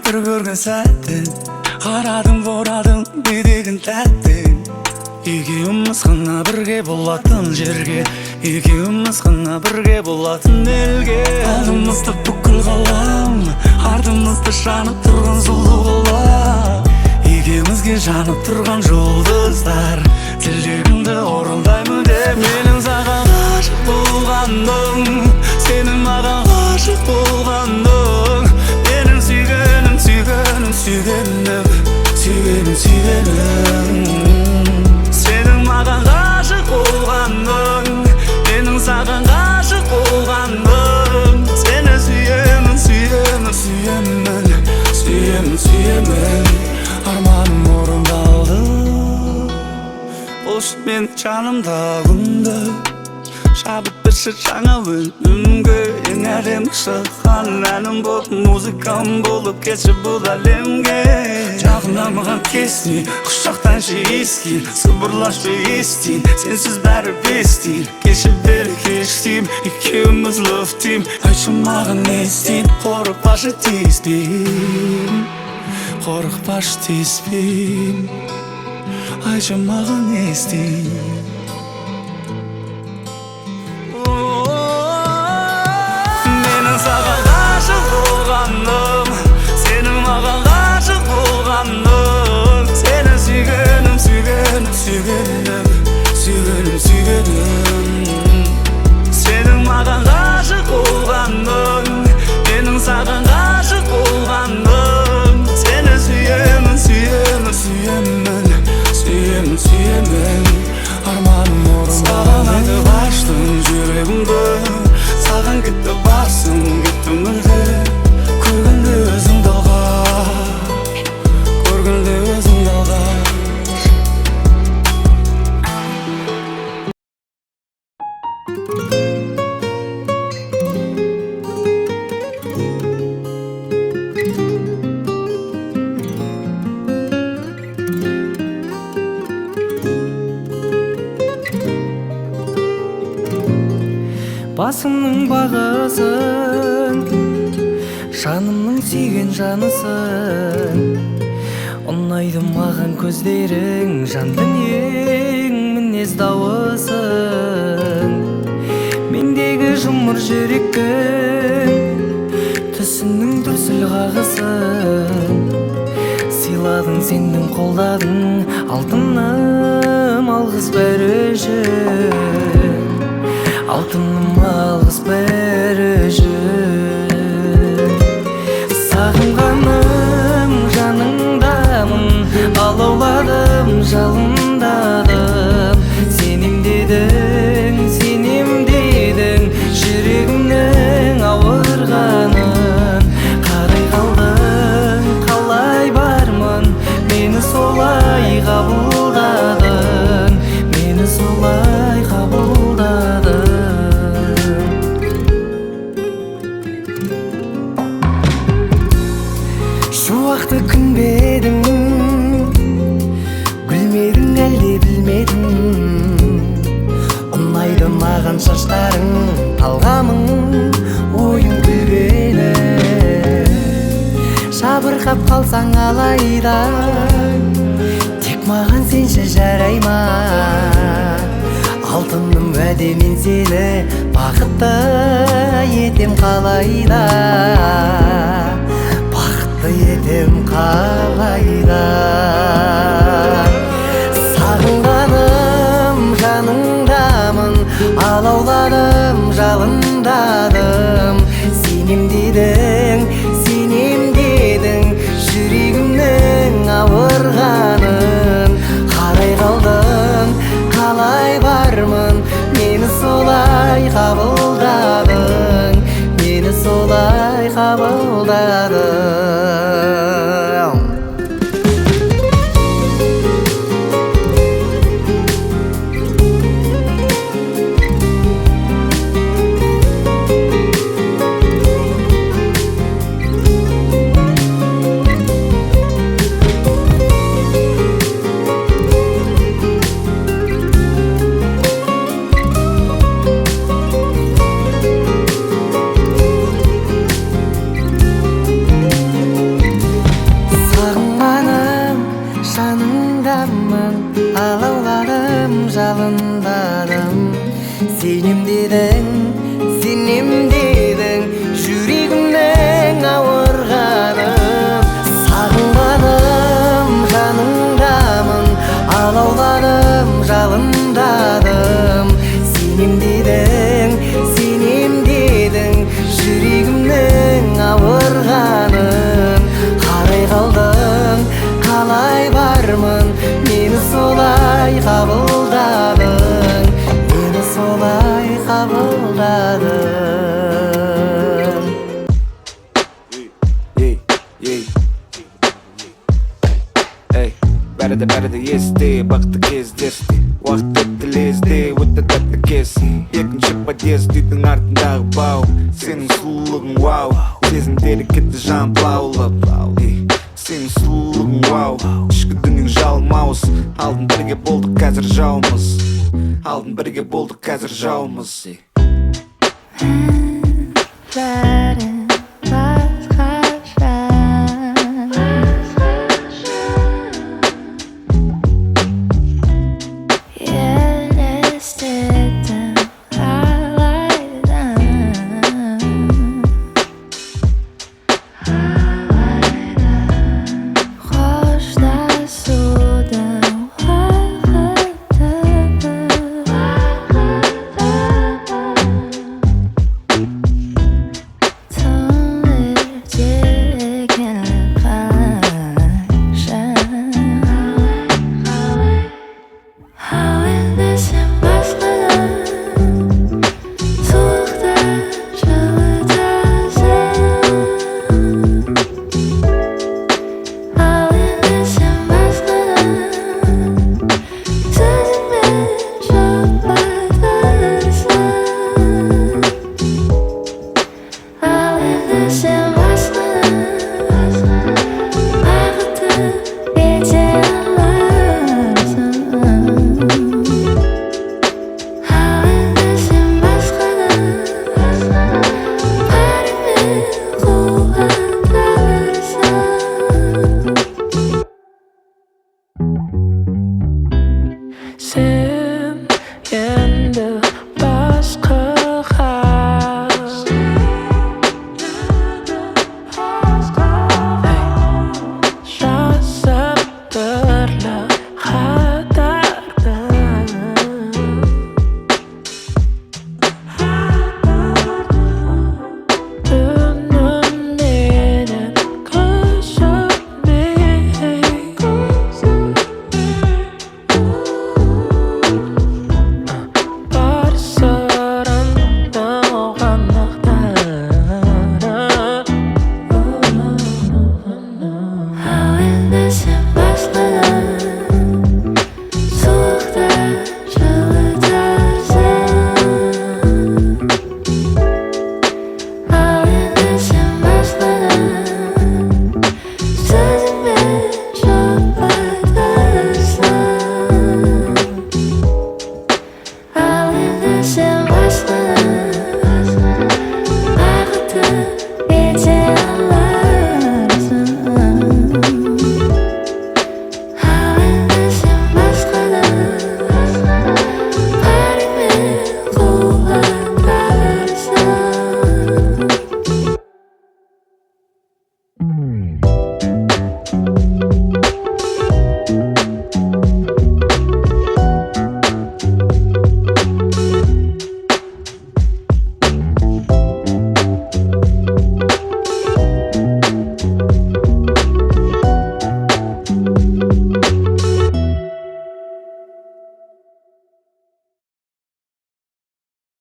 бір көрген сәттен қарадым борадым бедегін тәттен екеуміз ғана бірге болатын жерге екеуміз ғана бірге болатын елге алдымызды бүкіл ғалам артымызды жанып тұрған сұлу қала екеумізге жанып тұрған жұлдыздар тілегімді орындаймын деп менің саған ғашық болғаным сенің маған ғашық болғаның менің сүйгенім сүйгенім сүйгенім сүйгенім сүйгенім сенің маған ғашық болғаның менің саған ғашық болғаным сені сүйемін сүйемін сүйемін сүйемін сүйемін арманым орындалды болшы мен жанымда күнде шабыт берші жаңа өнімге ең әдемі шыққан әнім болып музыкам болып кетші бұл әлемге жақында маған тесіне құшақтаншы ескин сыбырлашы естейін сенсіз бәрі бестейін кеші бері кештейм екеуміз лөфтейм айтшы маған не істейін қорықпашы тиіспеймін қорықпашы тиіспеймін айтшы маған не істейін саған ғашық болғаным сенің маған ғашық болғаның сені сүйгенім сүйгенім сүйгенім сүйгенім сүйгенім сенің маған ғашық болғаның менің саған ғашық болғаным сені сүйемін сүйемін сүйемін сүйемін сүйемін арманым орындалды саған айтып аштым жүрегімді саған кетті басым кетті мүлде көргенде өзіңді алғаш көргенде өзіңді алғаш басымның бағысын жанымның сүйген жанысың ұнайды маған көздерің жан дүниең мінез дауысың мендегі жұмыр жүрекің түсіңнің дүрсіл қағысын сыйладың сенің қолдадың алтыным алғыс бәрі үшін алтыным алғыс бәрі үшін сағынғаным жаныңдамын алауладым жалындадым сенем дедің жүрегімнің ауырғанын қарай қалдың қалай бармын мені солай қабылдадың мені солай қабылдадың шуақты күнбедің гүлмедің әлде білмедің ұнайды маған шаштарың талғамың ойың күлгені жабырқап қалсаң алайда тек маған сенші жарай ма алтыным уәде мен сені бақытты етем қалайда етем қалайда сағынғаным жаныңдамын алауладым жалындадым сенем дедің жүрегімнің ауырғанын қарай қалдың қалай бармын мені солай қабылдадың мені солай қабылдадың бәрі де есте, бақытты кездесті. Уақыт өтті лезде, өтті тәтті кез. Екінші подъезд, үйдің артындағы бау. Сенің сұлулығың вау, сезімдері кетті жан лаулап. Сенің сұлулығың вау, ішкі дүнің жалмауыз. Алдын бірге болдық, қазір жаумыз. Алдын бірге болдық, қазір жаумыз. Әндер